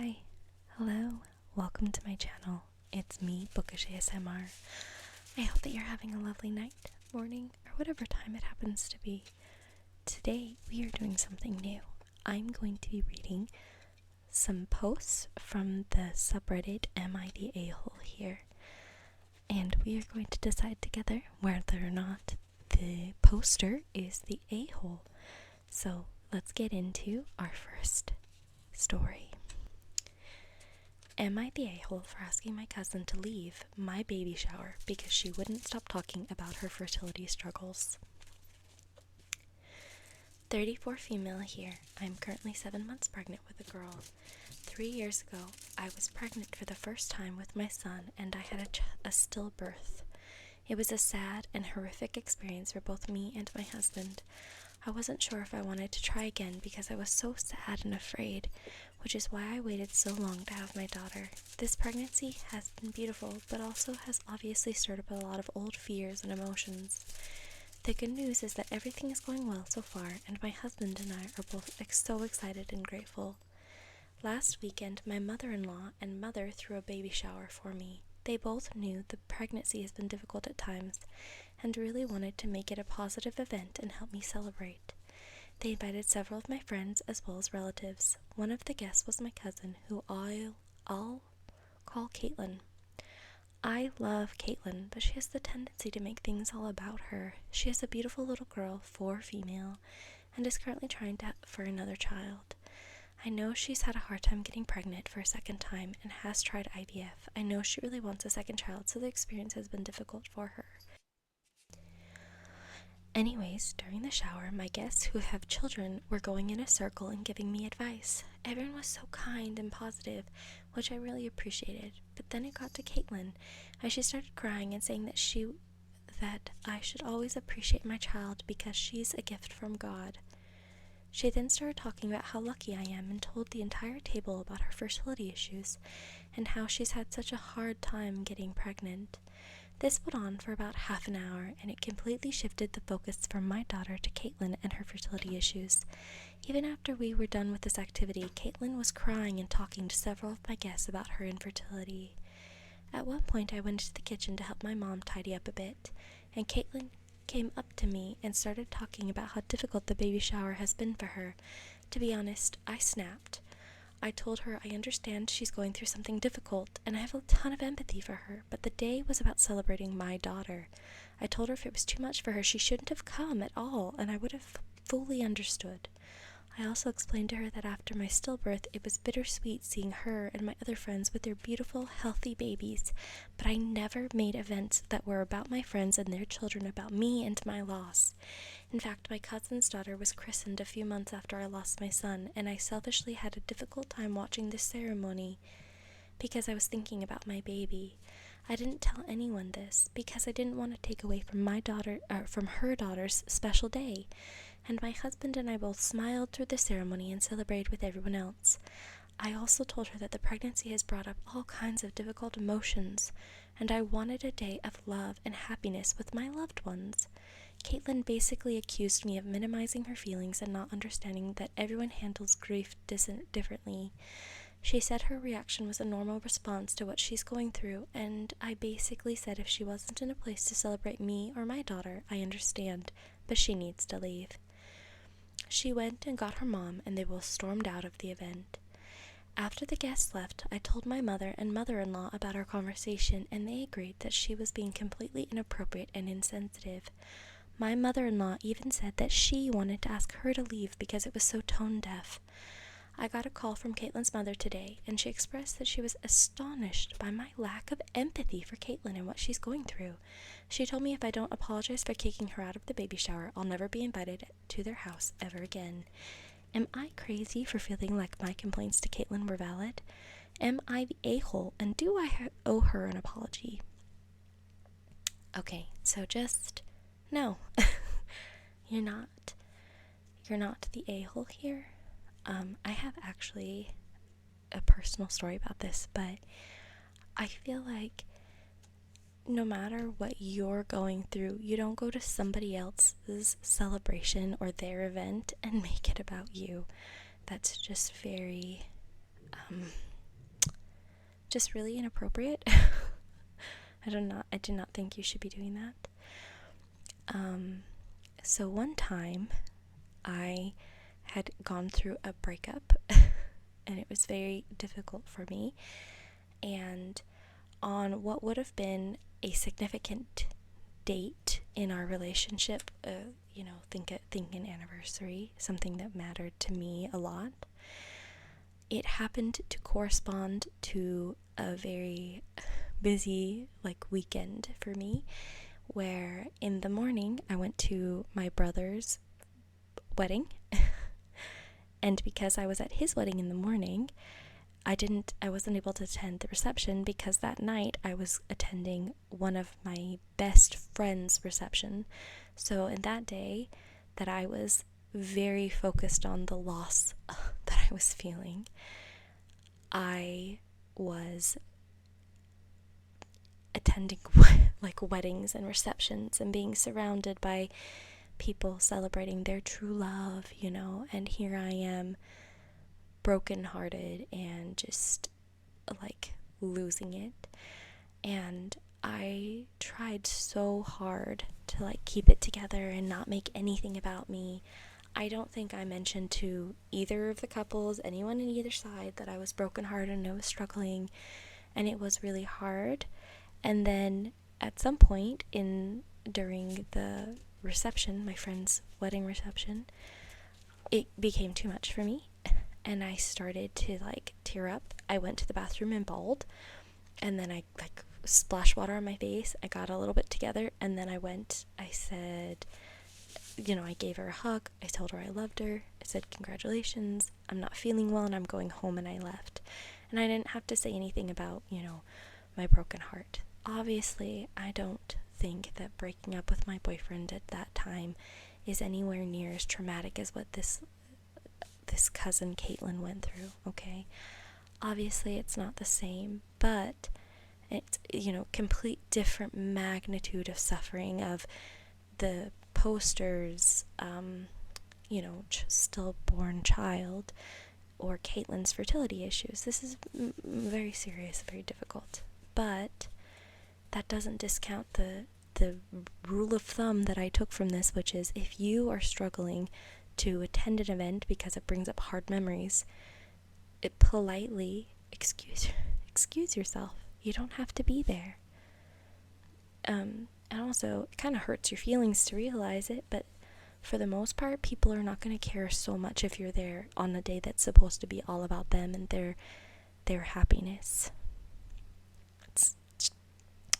Hi, hello, welcome to my channel. It's me, Bookish ASMR. I hope that you're having a lovely night, morning, or whatever time it happens to be. Today we are doing something new. I'm going to be reading some posts from the subreddit Am I the A-hole here? And we are going to decide together whether or not the poster is the a-hole. So let's get into our first story. Am I the a-hole for asking my cousin to leave my baby shower because she wouldn't stop talking about her fertility struggles? 34 female here. I'm currently 7 months pregnant with a girl. 3 years ago, I was pregnant for the first time with my son and I had a stillbirth. It was a sad and horrific experience for both me and my husband. I wasn't sure if I wanted to try again because I was so sad and afraid, which is why I waited so long to have my daughter. This pregnancy has been beautiful, but also has obviously stirred up a lot of old fears and emotions. The good news is that everything is going well so far, and my husband and I are both so excited and grateful. Last weekend, my mother-in-law and mother threw a baby shower for me. They both knew the pregnancy has been difficult at times, and really wanted to make it a positive event and help me celebrate. They invited several of my friends as well as relatives. One of the guests was my cousin, who I'll call Caitlin. I love Caitlin, but she has the tendency to make things all about her. She is a beautiful little girl, 4 female, and is currently trying for another child. I know she's had a hard time getting pregnant for a second time and has tried IVF. I know she really wants a second child, so the experience has been difficult for her. Anyways, during the shower, my guests who have children were going in a circle and giving me advice. Everyone was so kind and positive, which I really appreciated. But then it got to Caitlin, and she started crying and saying that I should always appreciate my child because she's a gift from God. She then started talking about how lucky I am and told the entire table about her fertility issues and how she's had such a hard time getting pregnant. This went on for about half an hour, and it completely shifted the focus from my daughter to Caitlin and her fertility issues. Even after we were done with this activity, Caitlin was crying and talking to several of my guests about her infertility. At one point, I went into the kitchen to help my mom tidy up a bit, and Caitlin came up to me and started talking about how difficult the baby shower has been for her. To be honest, I snapped. I told her I understand she's going through something difficult, and I have a ton of empathy for her, but the day was about celebrating my daughter. I told her if it was too much for her, she shouldn't have come at all, and I would have fully understood. I also explained to her that after my stillbirth, it was bittersweet seeing her and my other friends with their beautiful, healthy babies, but I never made events that were about my friends and their children about me and my loss. In fact, my cousin's daughter was christened a few months after I lost my son, and I selfishly had a difficult time watching this ceremony because I was thinking about my baby. I didn't tell anyone this because I didn't want to take away from from her daughter's special day. And my husband and I both smiled through the ceremony and celebrated with everyone else. I also told her that the pregnancy has brought up all kinds of difficult emotions, and I wanted a day of love and happiness with my loved ones. Caitlin basically accused me of minimizing her feelings and not understanding that everyone handles grief differently. She said her reaction was a normal response to what she's going through, and I basically said if she wasn't in a place to celebrate me or my daughter, I understand, but she needs to leave. She went and got her mom, and they both stormed out of the event. After the guests left, I told my mother and mother-in-law about our conversation, and they agreed that she was being completely inappropriate and insensitive. My mother-in-law even said that she wanted to ask her to leave because it was so tone-deaf. I got a call from Caitlin's mother today, and she expressed that she was astonished by my lack of empathy for Caitlin and what she's going through. She told me if I don't apologize for kicking her out of the baby shower, I'll never be invited to their house ever again. Am I crazy for feeling like my complaints to Caitlin were valid? Am I the a-hole, and do I owe her an apology? Okay, so just no. You're not the a-hole here. I have actually a personal story about this, but I feel like no matter what you're going through, you don't go to somebody else's celebration or their event and make it about you. That's just very just really inappropriate. I did not think you should be doing that. So one time I had gone through a breakup and it was very difficult for me. And on what would have been a significant date in our relationship, think an anniversary, something that mattered to me a lot, it happened to correspond to a very busy weekend for me, where in the morning I went to my brother's wedding and because I was at his wedding in the morning, I wasn't able to attend the reception because that night I was attending one of my best friend's reception. So in that day that I was very focused on the loss that I was feeling, I was attending weddings and receptions and being surrounded by people celebrating their true love, and here I am brokenhearted and just losing it. And I tried so hard to keep it together and not make anything about me. I don't think I mentioned to either of the couples, anyone on either side, that I was brokenhearted and I was struggling, and it was really hard. And then at some point during the reception, my friend's wedding reception, it became too much for me and I started to tear up. I went to the bathroom and bawled, and then I splashed water on my face. I got a little bit together, and then I said, I gave her a hug. I told her I loved her. I said, congratulations, I'm not feeling well and I'm going home, and I left. And I didn't have to say anything about, my broken heart. Obviously, I don't think that breaking up with my boyfriend at that time is anywhere near as traumatic as what this cousin Caitlin went through, okay? Obviously, it's not the same, but it's, complete different magnitude of suffering of the poster's, stillborn child, or Caitlin's fertility issues. This is very serious, very difficult. But that doesn't discount the rule of thumb that I took from this, which is if you are struggling to attend an event because it brings up hard memories, politely excuse yourself. You don't have to be there. And also, it kind of hurts your feelings to realize it, but for the most part, people are not going to care so much if you're there on a day that's supposed to be all about them and their happiness.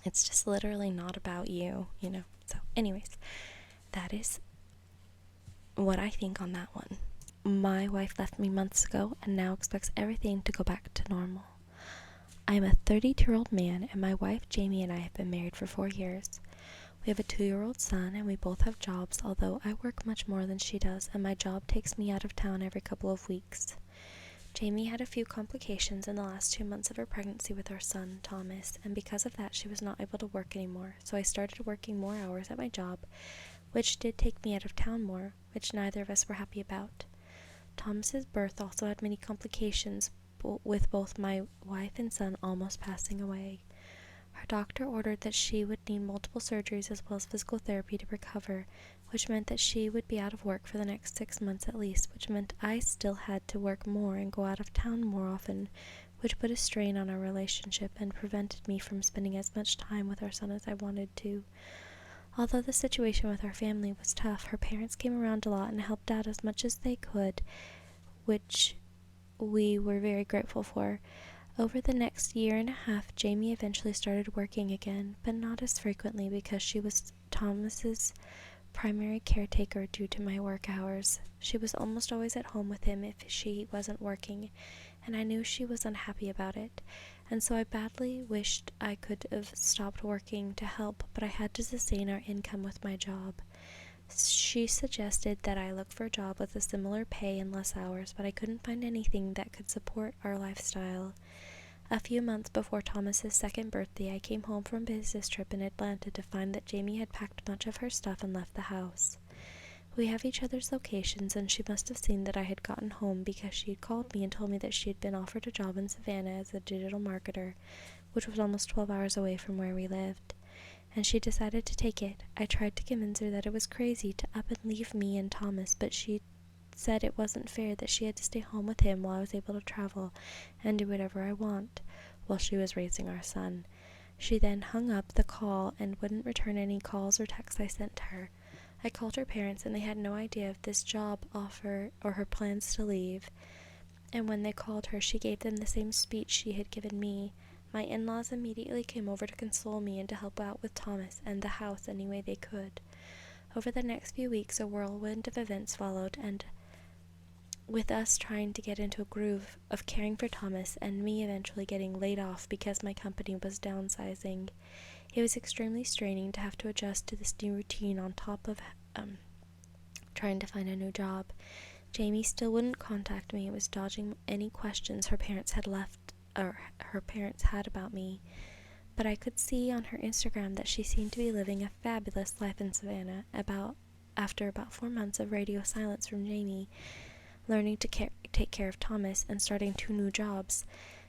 It's just literally not about you, So anyways, that is what I think on that one. My wife left me months ago and now expects everything to go back to normal. I am a 32-year-old man, and my wife Jamie and I have been married for 4 years. We have a 2-year-old son, and we both have jobs, although I work much more than she does, and my job takes me out of town every couple of weeks. Jamie had a few complications in the last 2 months of her pregnancy with our son, Thomas, and because of that she was not able to work anymore, so I started working more hours at my job, which did take me out of town more, which neither of us were happy about. Thomas's birth also had many complications, with both my wife and son almost passing away. Her doctor ordered that she would need multiple surgeries as well as physical therapy to recover, which meant that she would be out of work for the next 6 months at least, which meant I still had to work more and go out of town more often, which put a strain on our relationship and prevented me from spending as much time with our son as I wanted to. Although the situation with our family was tough, her parents came around a lot and helped out as much as they could, which we were very grateful for. Over the next year and a half, Jamie eventually started working again, but not as frequently because she was Thomas's primary caretaker due to my work hours. She was almost always at home with him if she wasn't working, and I knew she was unhappy about it, and so I badly wished I could have stopped working to help, but I had to sustain our income with my job. She suggested that I look for a job with a similar pay and less hours, but I couldn't find anything that could support our lifestyle. A few months before Thomas's 2nd birthday, I came home from a business trip in Atlanta to find that Jamie had packed much of her stuff and left the house. We have each other's locations, and she must have seen that I had gotten home because she had called me and told me that she had been offered a job in Savannah as a digital marketer, which was almost 12 hours away from where we lived, and she decided to take it. I tried to convince her that it was crazy to up and leave me and Thomas, but she said it wasn't fair that she had to stay home with him while I was able to travel and do whatever I want while she was raising our son. She then hung up the call and wouldn't return any calls or texts I sent to her. I called her parents, and they had no idea of this job offer or her plans to leave, and when they called her, she gave them the same speech she had given me. My in-laws immediately came over to console me and to help out with Thomas and the house any way they could. Over the next few weeks, a whirlwind of events followed, and with us trying to get into a groove of caring for Thomas and me eventually getting laid off because my company was downsizing, it was extremely straining to have to adjust to this new routine on top of trying to find a new job. Jamie still wouldn't contact me and was dodging any questions her parents had about me, but I could see on her Instagram that she seemed to be living a fabulous life in Savannah. After about 4 months of radio silence from Jamie, learning to take care of Thomas, and starting 2 new jobs,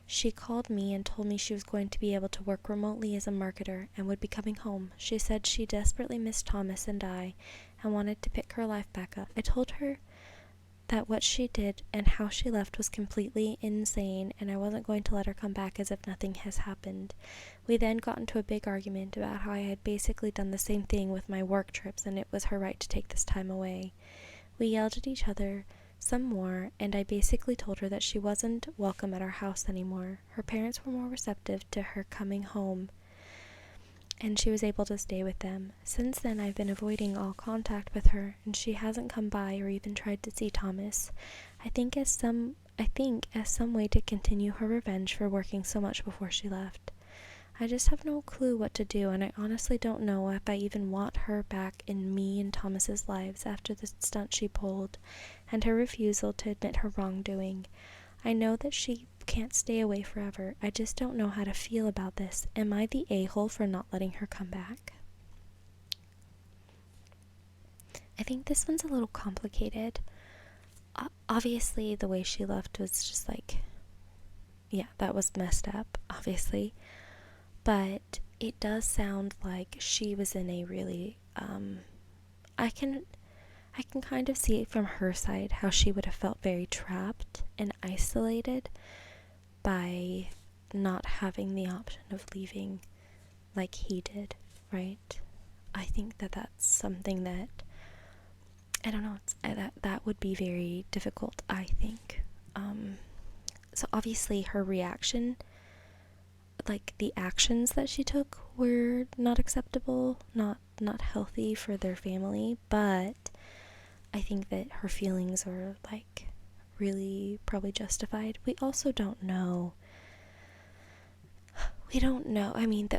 she called me and told me she was going to be able to work remotely as a marketer and would be coming home. She said she desperately missed Thomas and I and wanted to pick her life back up. I told her that what she did and how she left was completely insane, and I wasn't going to let her come back as if nothing has happened. We then got into a big argument about how I had basically done the same thing with my work trips, and it was her right to take this time away. We yelled at each other some more, and I basically told her that she wasn't welcome at our house anymore. Her parents were more receptive to her coming home, and she was able to stay with them. Since then, I've been avoiding all contact with her, and she hasn't come by or even tried to see Thomas. I think as some way to continue her revenge for working so much before she left. I just have no clue what to do, and I honestly don't know if I even want her back in me and Thomas's lives after the stunt she pulled, and her refusal to admit her wrongdoing. I know that she can't stay away forever. I just don't know how to feel about this. Am I the a-hole for not letting her come back? I think this one's a little complicated. Obviously, the way she left was just that was messed up, obviously. But it does sound like she was in a really, I can kind of see it from her side how she would have felt very trapped and isolated by not having the option of leaving like he did, right? I think that that's something that, I don't know, that would be very difficult, I think. So obviously her reaction, like the actions that she took, were not acceptable, not healthy for their family, but I think that her feelings are really probably justified. We also don't know. I mean,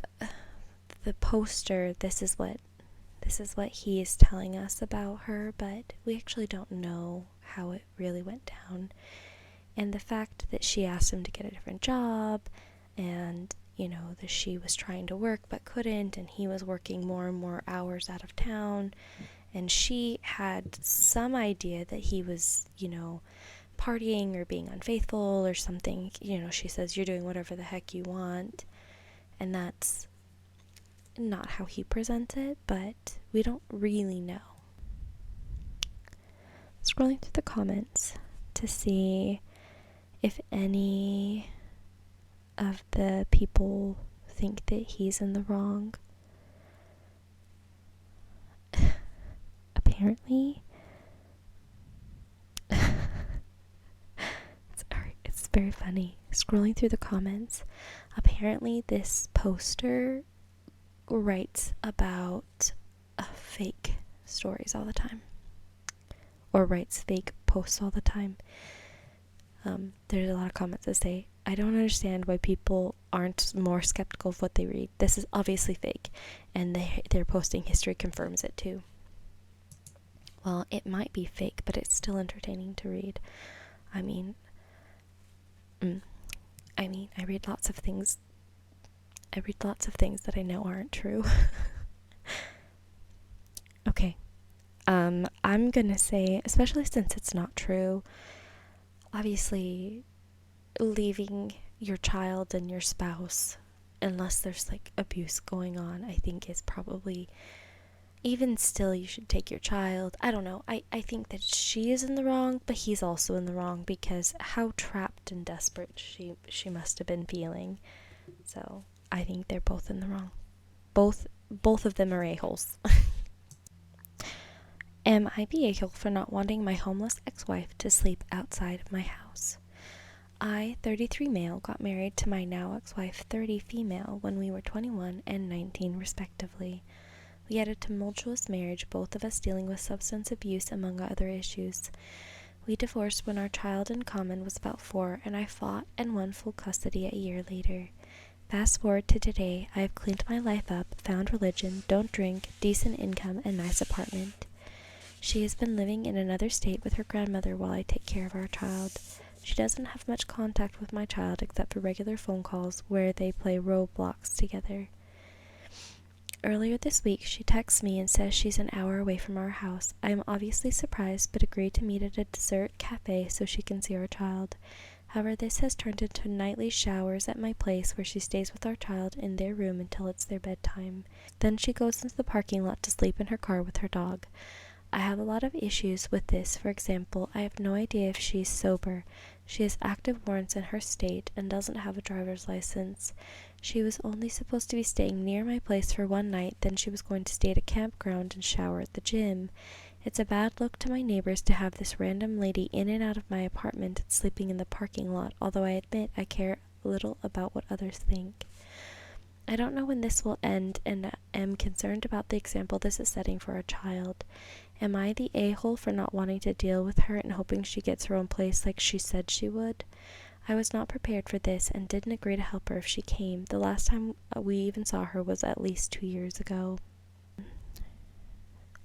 the poster, this is what he is telling us about her, but we actually don't know how it really went down. And the fact that she asked him to get a different job, and that she was trying to work but couldn't, and he was working more and more hours out of town, and she had some idea that he was partying or being unfaithful or something. She says, you're doing whatever the heck you want, and that's not how he presents it, but we don't really know. Scrolling through the comments to see if any of the people think that he's in the wrong. Apparently, it's very funny. Scrolling through the comments, apparently this poster writes about fake stories all the time, or writes fake posts all the time. There's a lot of comments that say, I don't understand why people aren't more skeptical of what they read. This is obviously fake, and their posting history confirms it too. Well, it might be fake, but it's still entertaining to read. I read lots of things. I read lots of things that I know aren't true. Okay, I'm gonna say, especially since it's not true, obviously leaving your child and your spouse, unless there's like abuse going on, I think is probably, even still, you should take your child. I don't know. I think that she is in the wrong, but he's also in the wrong because how trapped and desperate she must have been feeling. So I think they're both in the wrong. Both of them are a-holes. Am I the a-hole for not wanting my homeless ex-wife to sleep outside of my house? I, 33 male, got married to my now ex-wife, 30 female, when we were 21 and 19 respectively. We had a tumultuous marriage, both of us dealing with substance abuse among other issues. We divorced when our child in common was about 4, and I fought and won full custody a year later. Fast forward to today, I have cleaned my life up, found religion, don't drink, decent income, and nice apartment. She has been living in another state with her grandmother while I take care of our child. She doesn't have much contact with my child except for regular phone calls where they play Roblox together. Earlier this week, she texts me and says she's an hour away from our house. I am obviously surprised, but agreed to meet at a dessert cafe so she can see our child. However, this has turned into nightly showers at my place where she stays with our child in their room until it's their bedtime. Then she goes into the parking lot to sleep in her car with her dog. I have a lot of issues with this. For example, I have no idea if she's sober. She has active warrants in her state and doesn't have a driver's license. She was only supposed to be staying near my place for one night, then she was going to stay at a campground and shower at the gym. It's a bad look to my neighbors to have this random lady in and out of my apartment and sleeping in the parking lot, although I admit I care little about what others think. I don't know when this will end and am concerned about the example this is setting for our child. Am I the a-hole for not wanting to deal with her and hoping she gets her own place like she said she would? I was not prepared for this and didn't agree to help her if she came. The last time we even saw her was at least 2 years ago.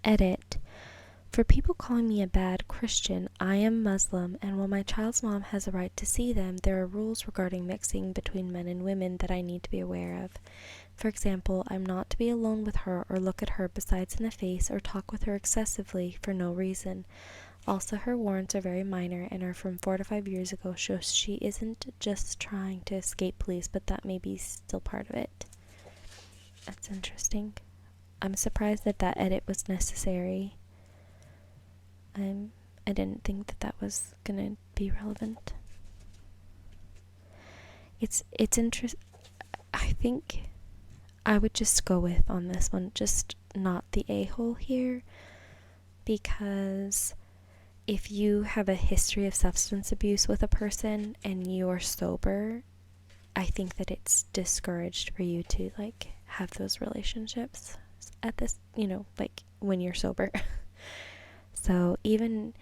Edit. For people calling me a bad Christian, I am Muslim, and while my child's mom has a right to see them, there are rules regarding mixing between men and women that I need to be aware of. For example, I'm not to be alone with her or look at her besides in the face or talk with her excessively for no reason. Also, her warrants are very minor and are from 4 to 5 years ago, so she isn't just trying to escape police, but that may be still part of it. That's interesting. I'm surprised that that edit was necessary. I didn't think that was gonna be relevant. It's interesting. I think I would just go with on this one, just not the a-hole here, because if you have a history of substance abuse with a person and you're sober, I think that it's discouraged for you to like have those relationships at this, like when you're sober. So even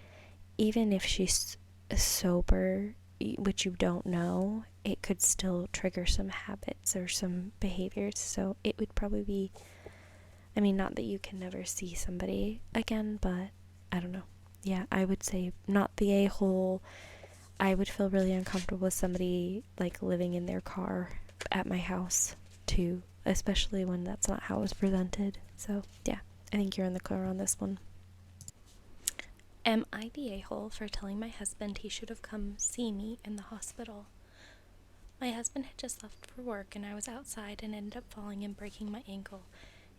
if she's sober, which you don't know, it could still trigger some habits or some behaviors. So it would probably be, not that you can never see somebody again, but I don't know. Yeah, I would say not the a-hole. I would feel really uncomfortable with somebody like living in their car at my house too, especially when that's not how it was presented. So yeah, I think you're in the clear on this one. Am I the a-hole for telling my husband he should have come see me in the hospital? My husband had just left for work and I was outside and ended up falling and breaking my ankle.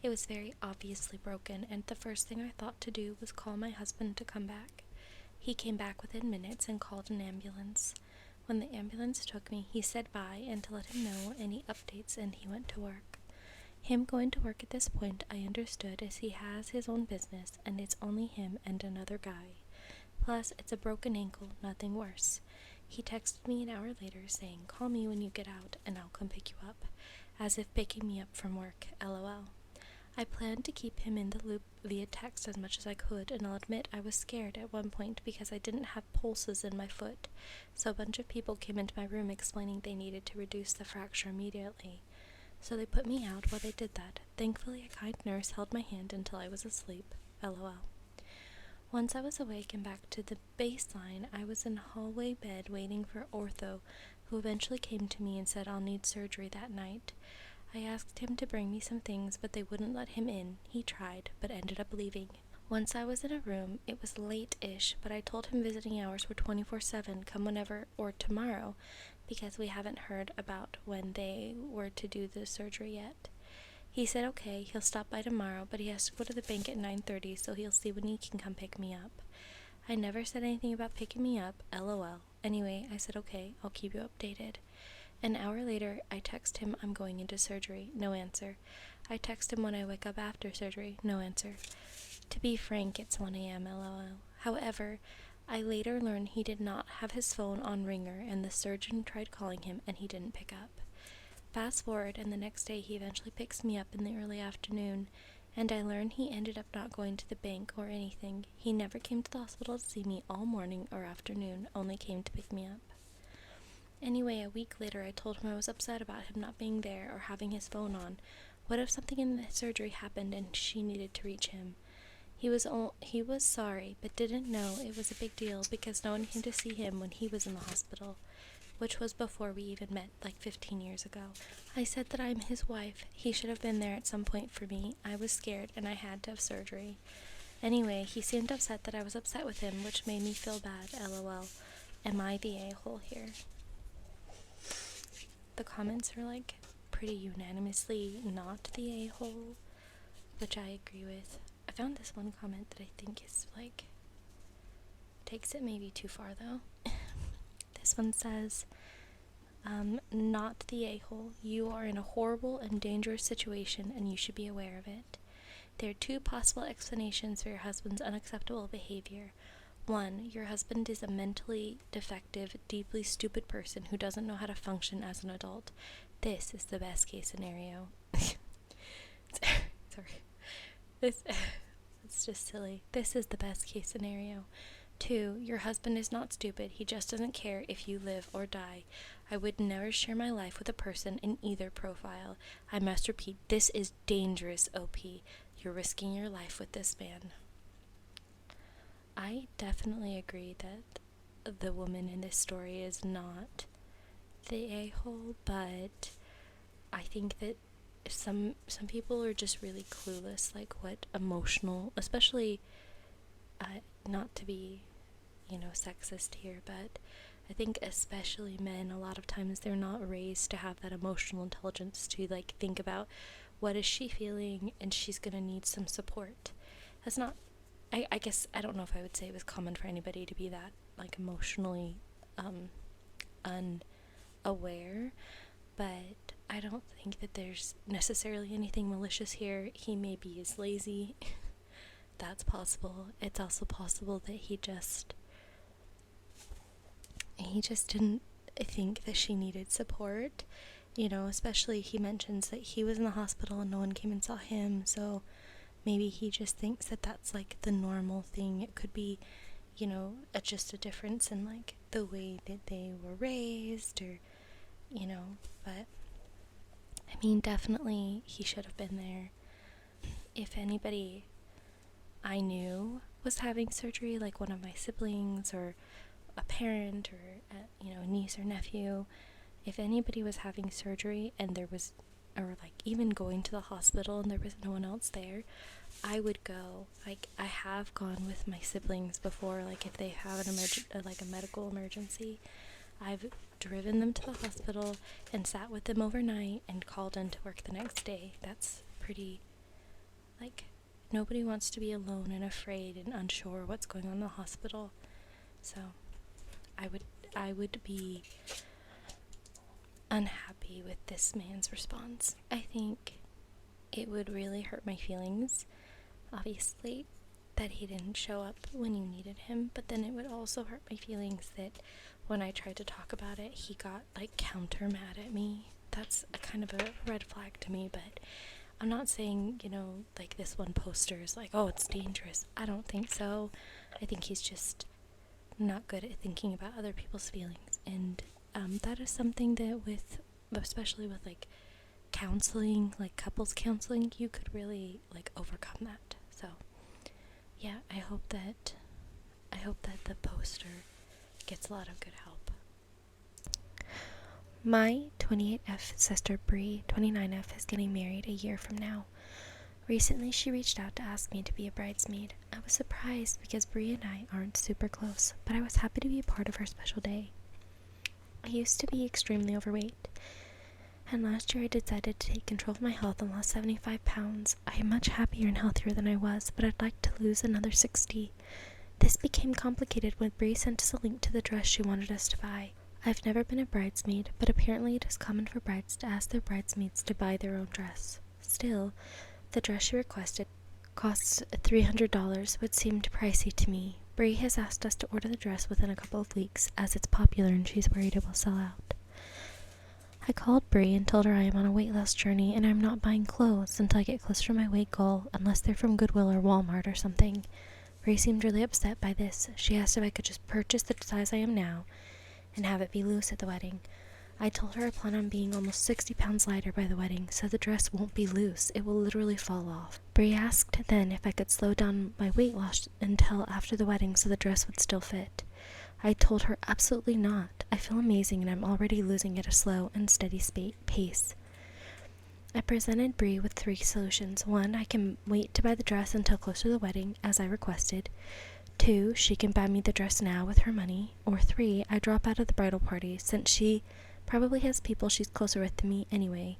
It was very obviously broken, and the first thing I thought to do was call my husband to come back. He came back within minutes and called an ambulance. When the ambulance took me, he said bye and to let him know any updates, and he went to work. Him going to work at this point I understood, as he has his own business and it's only him and another guy. Plus, it's a broken ankle, nothing worse. He texted me an hour later saying, "Call me when you get out and I'll come pick you up," as if picking me up from work, lol. I planned to keep him in the loop via text as much as I could, and I'll admit I was scared at one point because I didn't have pulses in my foot, so a bunch of people came into my room explaining they needed to reduce the fracture immediately. So they put me out while they did that. Thankfully, a kind nurse held my hand until I was asleep, lol. Once I was awake and back to the baseline, I was in a hallway bed waiting for ortho, who eventually came to me and said I'll need surgery that night. I asked him to bring me some things, but they wouldn't let him in. He tried, but ended up leaving. Once I was in a room, it was late-ish, but I told him visiting hours were 24/7, come whenever or tomorrow, because we haven't heard about when they were to do the surgery yet. He said okay, he'll stop by tomorrow, but he has to go to the bank at 9:30, so he'll see when he can come pick me up. I never said anything about picking me up, lol. Anyway, I said okay, I'll keep you updated. An hour later, I text him I'm going into surgery, no answer. I text him when I wake up after surgery, no answer. To be frank, it's 1 a.m. lol. However, I later learned he did not have his phone on ringer and the surgeon tried calling him and he didn't pick up. Fast forward, and the next day he eventually picks me up in the early afternoon, and I learned he ended up not going to the bank or anything. He never came to the hospital to see me all morning or afternoon, only came to pick me up. Anyway, a week later I told him I was upset about him not being there or having his phone on. What if something in the surgery happened and she needed to reach him? He was sorry, but didn't know it was a big deal because no one came to see him when he was in the hospital, which was before we even met, like 15 years ago. I said that I'm his wife. He should have been there at some point for me. I was scared and I had to have surgery. Anyway, he seemed upset that I was upset with him, which made me feel bad, lol. Am I the a-hole here? The comments are like pretty unanimously not the a-hole, which I agree with. I found this one comment that I think is like takes it maybe too far though. This one says, not the a-hole. You are in a horrible and dangerous situation and you should be aware of it. There are two possible explanations for your husband's unacceptable behavior. 1. Your husband is a mentally defective, deeply stupid person who doesn't know how to function as an adult. This is the best case scenario. Sorry. It's just silly. This is the best case scenario. 2. Your husband is not stupid. He just doesn't care if you live or die. I would never share my life with a person in either profile. I must repeat, this is dangerous, OP. You're risking your life with this man. I definitely agree that the woman in this story is not the a-hole, but I think that some people are just really clueless, like what emotional, especially, not to be, sexist here, but I think especially men, a lot of times they're not raised to have that emotional intelligence to like think about what is she feeling and she's gonna need some support. That's not, I guess, I don't know if I would say it was common for anybody to be that like emotionally unaware, but I don't think that there's necessarily anything malicious here. He maybe is lazy. That's possible. It's also possible that he just didn't think that she needed support. Especially he mentions that he was in the hospital and no one came and saw him, so maybe he just thinks that that's like the normal thing. It could be, just a difference in like the way that they were raised, or, but I mean, definitely he should have been there. If anybody I knew was having surgery, like one of my siblings or a parent or a niece or nephew, if anybody was having surgery and there was, or like even going to the hospital and there was no one else there, I would go. Like, I have gone with my siblings before, like if they have a medical emergency. I've driven them to the hospital and sat with them overnight and called in to work the next day. That's pretty, like, nobody wants to be alone and afraid and unsure what's going on in the hospital. So I would be unhappy with this man's response. I think it would really hurt my feelings, obviously, that he didn't show up when you needed him, but then it would also hurt my feelings that when I tried to talk about it, he got like counter mad at me. That's a kind of a red flag to me, but I'm not saying, like this one poster is like, oh, it's dangerous. I don't think so. I think he's just not good at thinking about other people's feelings, and that is something that especially with like counseling, like couples counseling, you could really like overcome that. So yeah, I hope that the poster gets a lot of good help. My 28F sister Bree, 29F, is getting married a year from now. Recently, she reached out to ask me to be a bridesmaid. I was surprised because Brie and I aren't super close, but I was happy to be a part of her special day. I used to be extremely overweight, and last year I decided to take control of my health and lost 75 pounds. I am much happier and healthier than I was, but I'd like to lose another 60. This became complicated when Brie sent us a link to the dress she wanted us to buy. I've never been a bridesmaid, but apparently it is common for brides to ask their bridesmaids to buy their own dress. Still, the dress she requested costs $300, which seemed pricey to me. Brie has asked us to order the dress within a couple of weeks, as it's popular and she's worried it will sell out. I called Brie and told her I am on a weight loss journey and I'm not buying clothes until I get closer to my weight goal, unless they're from Goodwill or Walmart or something. Brie seemed really upset by this. She asked if I could just purchase the size I am now and have it be loose at the wedding. I told her I plan on being almost 60 pounds lighter by the wedding, so the dress won't be loose, it will literally fall off. Brie asked then if I could slow down my weight loss until after the wedding so the dress would still fit. I told her absolutely not. I feel amazing and I'm already losing at a slow and steady pace. I presented Brie with 3 solutions. 1, I can wait to buy the dress until closer to the wedding, as I requested. 2, she can buy me the dress now with her money. Or 3, I drop out of the bridal party, since she probably has people she's closer with than me anyway.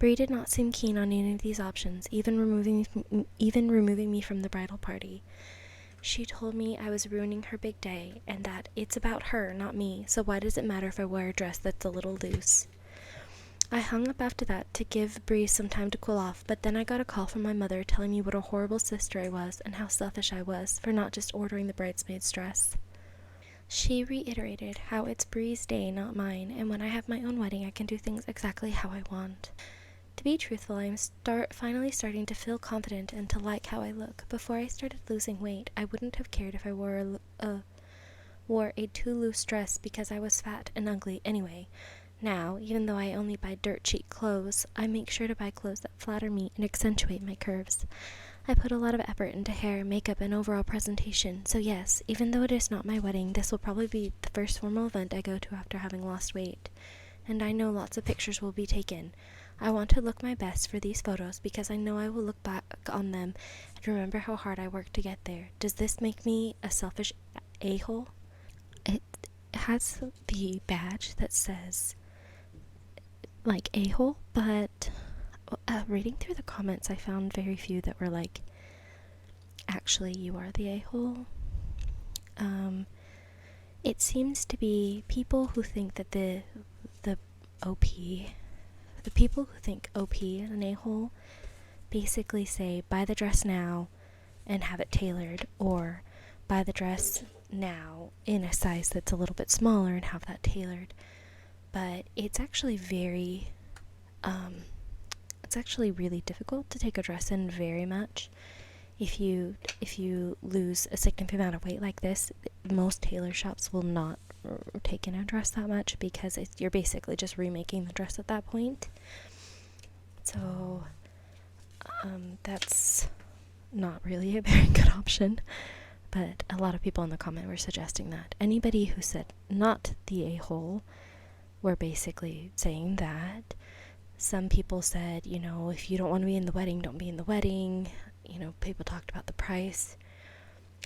Brie did not seem keen on any of these options, even removing me from the bridal party. She told me I was ruining her big day, and that it's about her, not me, so why does it matter if I wear a dress that's a little loose? I hung up after that to give Brie some time to cool off, but then I got a call from my mother telling me what a horrible sister I was and how selfish I was for not just ordering the bridesmaid's dress. She reiterated how it's Brie's day, not mine, and when I have my own wedding I can do things exactly how I want. To be truthful, I'm finally starting to feel confident and to like how I look. Before I started losing weight, I wouldn't have cared if I wore a too loose dress because I was fat and ugly anyway. Now, even though I only buy dirt cheap clothes, I make sure to buy clothes that flatter me and accentuate my curves. I put a lot of effort into hair, makeup, and overall presentation, so yes, even though it is not my wedding, this will probably be the first formal event I go to after having lost weight. And I know lots of pictures will be taken. I want to look my best for these photos because I know I will look back on them and remember how hard I worked to get there. Does this make me a selfish a-hole? It has the badge that says like a-hole, but reading through the comments I found very few that were like, actually you are the a-hole. It seems to be people who think that the people who think OP is an a-hole basically say buy the dress now and have it tailored, or buy the dress now in a size that's a little bit smaller and have that tailored. But it's actually really difficult to take a dress in very much. If you lose a significant amount of weight like this, most tailor shops will not take in a dress that much because you're basically just remaking the dress at that point. So that's not really a very good option, but a lot of people in the comment were suggesting that. Anybody who said not the a-hole were basically saying that. Some people said, if you don't want to be in the wedding, don't be in the wedding. People talked about the price.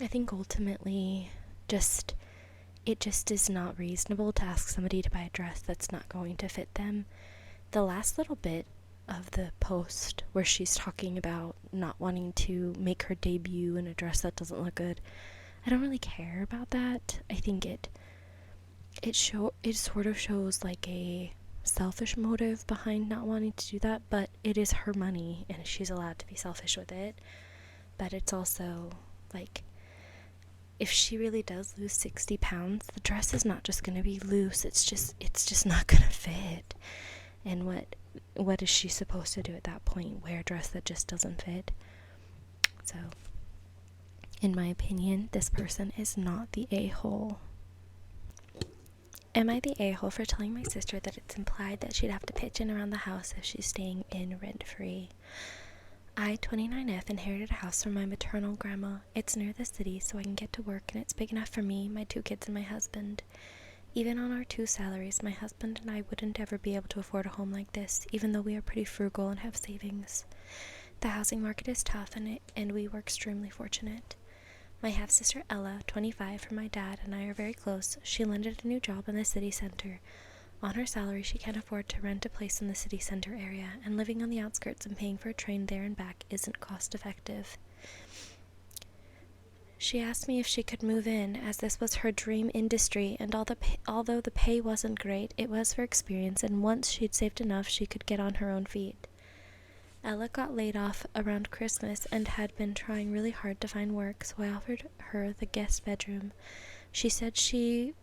I think ultimately it just is not reasonable to ask somebody to buy a dress that's not going to fit them. The last little bit of the post where she's talking about not wanting to make her debut in a dress that doesn't look good, I don't really care about that. I think it sort of shows like a selfish motive behind not wanting to do that, but it is her money and she's allowed to be selfish with it. But it's also like, if she really does lose 60 pounds, the dress is not just going to be loose, it's just not going to fit. And what is she supposed to do at that point? Wear a dress that just doesn't fit? So, in my opinion, this person is not the a-hole. Am I the a-hole for telling my sister that it's implied that she'd have to pitch in around the house if she's staying in rent-free? I, 29F, inherited a house from my maternal grandma. It's near the city, so I can get to work, and it's big enough for me, my 2 kids, and my husband. Even on our 2 salaries, my husband and I wouldn't ever be able to afford a home like this, even though we are pretty frugal and have savings. The housing market is tough, and we were extremely fortunate. My half-sister Ella, 25, from my dad, and I are very close. She landed a new job in the city center. On her salary, she can afford to rent a place in the city center area, and living on the outskirts and paying for a train there and back isn't cost-effective. She asked me if she could move in, as this was her dream industry, and although the pay wasn't great, it was for experience, and once she'd saved enough, she could get on her own feet. Ella got laid off around Christmas and had been trying really hard to find work, so I offered her the guest bedroom. She said she'd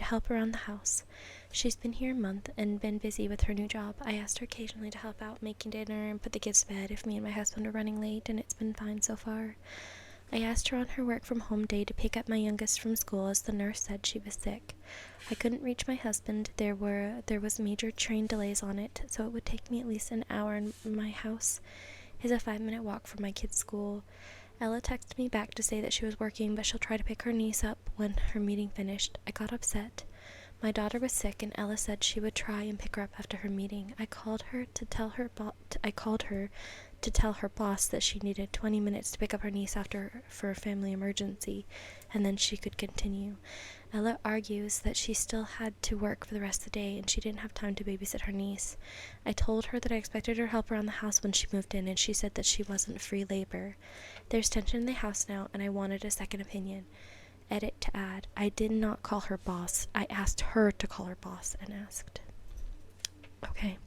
help around the house. She's been here a month and been busy with her new job. I asked her occasionally to help out making dinner and put the kids to bed if me and my husband are running late, and it's been fine so far. I asked her on her work from home day to pick up my youngest from school, as the nurse said she was sick. I couldn't reach my husband. There was major train delays on it, so it would take me at least an hour, and my house is a 5-minute walk from my kids' school. Ella texted me back to say that she was working, but she'll try to pick her niece up when her meeting finished. I got upset. My daughter was sick, and Ella said she would try and pick her up after her meeting. I called her to tell her boss that she needed 20 minutes to pick up her niece for a family emergency, and then she could continue. Ella argues that she still had to work for the rest of the day, and she didn't have time to babysit her niece. I told her that I expected her help around the house when she moved in, and she said that she wasn't free labor. There's tension in the house now, and I wanted a second opinion. Edit to add, I did not call her boss. I asked her to call her boss and asked. Okay.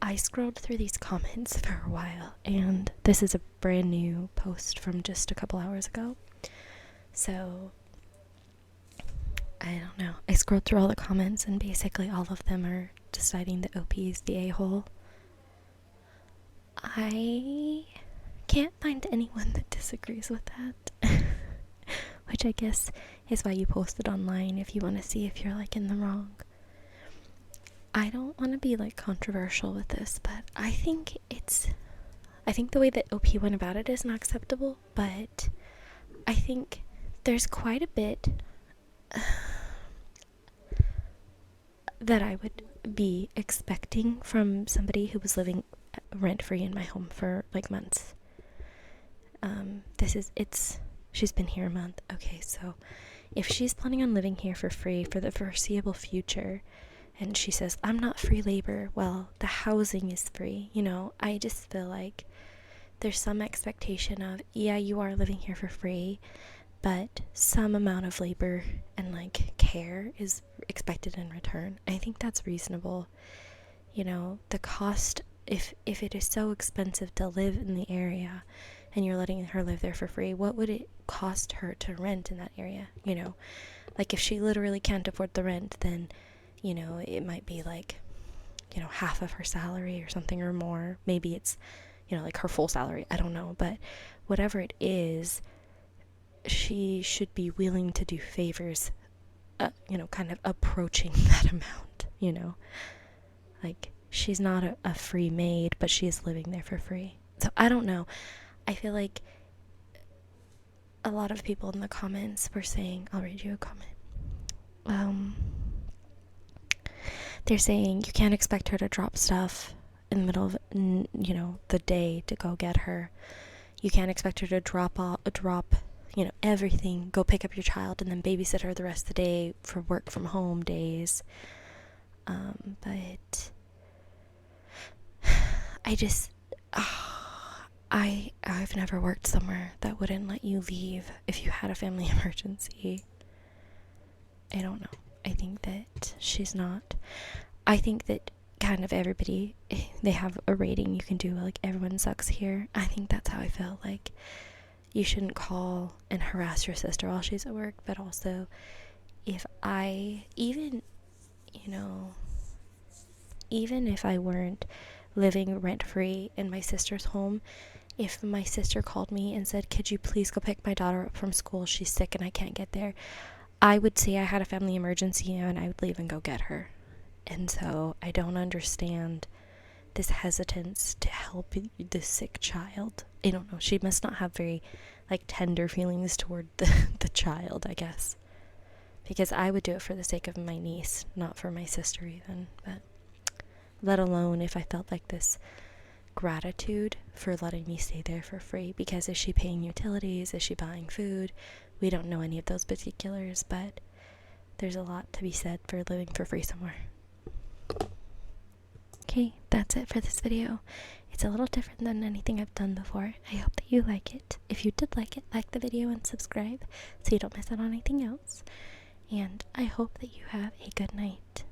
I scrolled through these comments for a while, and this is a brand new post from just a couple hours ago. So, I don't know. I scrolled through all the comments, and basically all of them are deciding that OP is the a-hole. I can't find anyone that disagrees with that. Which I guess is why you post it online, if you want to see if you're like in the wrong. I don't want to be like controversial with this, but I think the way that OP went about it is not acceptable, but I think there's quite a bit that I would be expecting from somebody who was living rent-free in my home for like months. She's been here a month. Okay, so if she's planning on living here for free for the foreseeable future, and she says, I'm not free labor, well, the housing is free, I just feel like there's some expectation of, yeah, you are living here for free, but some amount of labor and like care is expected in return. I think that's reasonable. The cost, if it is so expensive to live in the area and you're letting her live there for free, what would it cost her to rent in that area? Like if she literally can't afford the rent, then it might be like half of her salary or something, or more. Maybe it's like her full salary, I don't know, but whatever it is, she should be willing to do favors, kind of approaching that amount. Like she's not a free maid, but she is living there for free. So I don't know. I feel like a lot of people in the comments were saying, I'll read you a comment. They're saying you can't expect her to drop stuff in the middle of, the day to go get her. You can't expect her to drop everything, go pick up your child, and then babysit her the rest of the day for work from home days. But I just, I've never worked somewhere that wouldn't let you leave if you had a family emergency. I don't know. I think that she's not. I think that kind of everybody, they have a rating you can do, like everyone sucks here. I think that's how I feel. Like you shouldn't call and harass your sister while she's at work, but also if even if I weren't living rent-free in my sister's home, if my sister called me and said, could you please go pick my daughter up from school, she's sick and I can't get there, I would say I had a family emergency and I would leave and go get her. And so I don't understand this hesitance to help the sick child. I don't know, she must not have very tender feelings toward the child, I guess, because I would do it for the sake of my niece, not for my sister even. But let alone if I felt like this gratitude for letting me stay there for free, because is she paying utilities? Is she buying food? We don't know any of those particulars, but there's a lot to be said for living for free somewhere. Okay, that's it for this video. It's a little different than anything I've done before. I hope that you like it. If you did like it, like the video and subscribe so you don't miss out on anything else. And I hope that you have a good night.